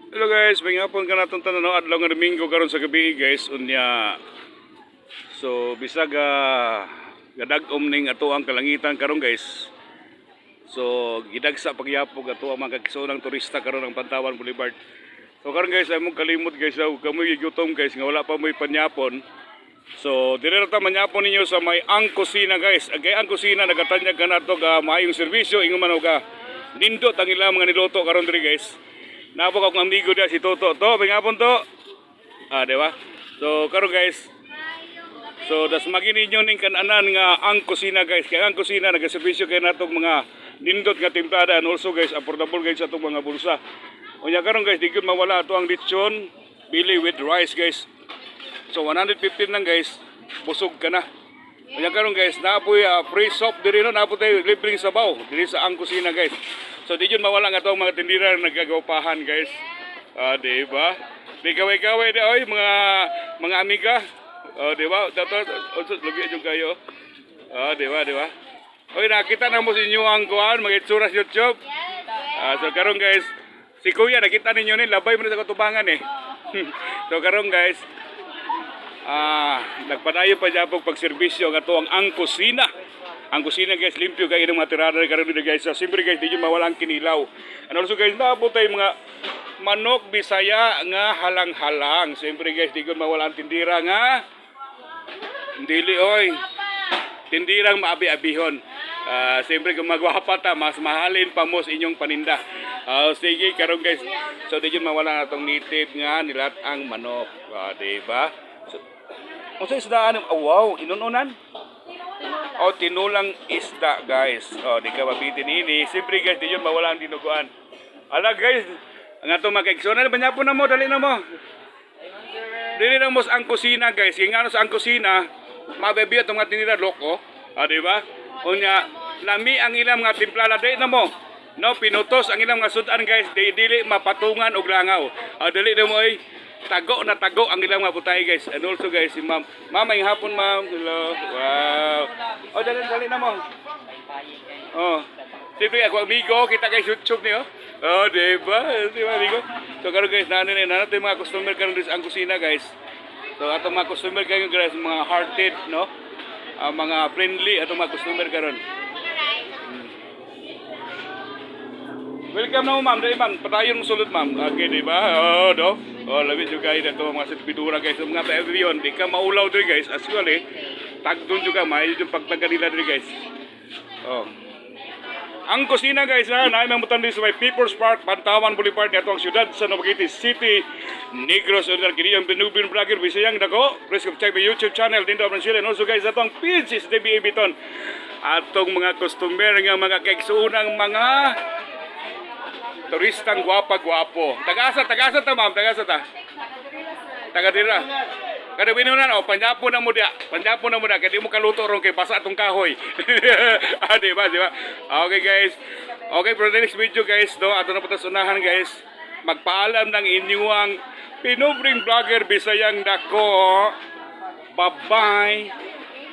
Hello guys, may hapon ka natong tananaw adlaw nga Domingo karon sa gabi guys unya. So bisag gadag-om ning ato ang kalangitan karon guys. So gidagsa pagyapog ato ang mga kaigsoonang turista karon ang Pantawan Boulevard. So karon guys ay mong kalimot guys kamoy gutom guys nga wala pa mo'y panyapon. So dire ta manyapon ninyo sa may Ang Kusina guys. Agay Ang Kusina nagatanyag ka nato ga maayong serbisyo ingon man og nindot ang ilang mga niluto karon diri guys. Napo akong amigo dia si Toto. To, pangapon to. Di ba? So, karon guys. So, das magini ninyo ning kananan nga Ang Kusina guys. Kaya Ang Kusina nagaservisyo kay natong mga nindot nga timplada and also guys affordable guys atong mga bulsa. Unya karon guys, di gyud mawala ato ang lechon bili with rice guys. So, 115 lang guys. Busog ka na. Unya karon guys, naapoy free soap diri no, naapoy tayo libreng sabaw diri sa Ang Kusina guys. So di yun mawala nga itong mga tindira na nagkagawpahan guys. Diba? Di kaway-kaway di oy mga amiga. Diba? Dapat lugi yung kayo. Diba? Oy nakita na mo sa inyo ang kuhan mga itsura sa YouTube. So karon guys, si Kuya nakita ninyo ni labay mo na sa katubangan eh. So karon guys, nagpadayo pa japog pagserbisyo nga to ang Kusina. Ang kusina guys, limpyo kayo ng mga tirada karon dito guys. So, siyempre guys, di nyo mawala ang kinilaw. And also guys, naabot tayo mga manok Bisaya nga halang-halang. Siyempre guys, di nyo mawala ang tindira nga dili oy. Tindirang maabi-abihon. Siyempre kung magwapa ta, mas mahalin pa mo sa inyong paninda. Sige, karon guys. So, di nyo mawala itong native nga nilat ang manok. Diba? So, isdaan, wow, inununan. Tinulang isda guys. Di ka mabitin ini. Siyempre guys, di yun mawala ang dinuguan. Ala guys, ang atong magkaigsoon. Banyapo na mo, dali na mo. Dili na mo sa Ang Kusina guys. Yung ano sa Ang Kusina, mabibiyot ang mga tinira loko. Diba? Unya, lami ang ilang mga timplala. Dili na mo. No, pinutos ang ilang mga sudan guys. Dili mapatungan og langaw. Dili na mo ay tago na tago ang ilang mga butay guys. And also guys, si ma'am. Mama, yung hapon ma'am. Hello. Wow. Dali na mo. Siyempre ako amigo, kita kay YouTube niyo. Diba? Diba amigo? So karon guys, natin mga customer karon sa Ang Kusina guys. So atong mga customer kayo guys, mga hearted, no? Mga friendly atong mga customer karon. Welcome na mo ma'am, dali ma'am, patayon mo sulod ma'am. Okay, di ba? Labi juga ina to mga servidura guys, mga pa-avion, di ka maulaw diri guys. Actually, tagdon juga may yung pagtaga nila diri guys. Ang Kusina guys na mamutan din sa may People's Park, Pantawan Boulevard nito ang siyudad sa Novagiti City, Negros. Unang kini yung Binubin Vlogger bisayang dako. Please subscribe my YouTube channel din daw sila. Also guys, atong page is DBA Biton. Atong mga customer nga mga kaigsuunang mga turistang gwapa-gwapo. Tagasa ta ma'am, tagasa ta. Tagadira. Kada binunan panjapo na mo dia. Panjapo na mo dia kay di mo kaluto ron kay basa atong kahoy. Diba? Okay guys. Okay for the next video guys, ato na patasunahan guys. Magpaalam ng inyong pinubring vlogger bisayang dako. Bye-bye.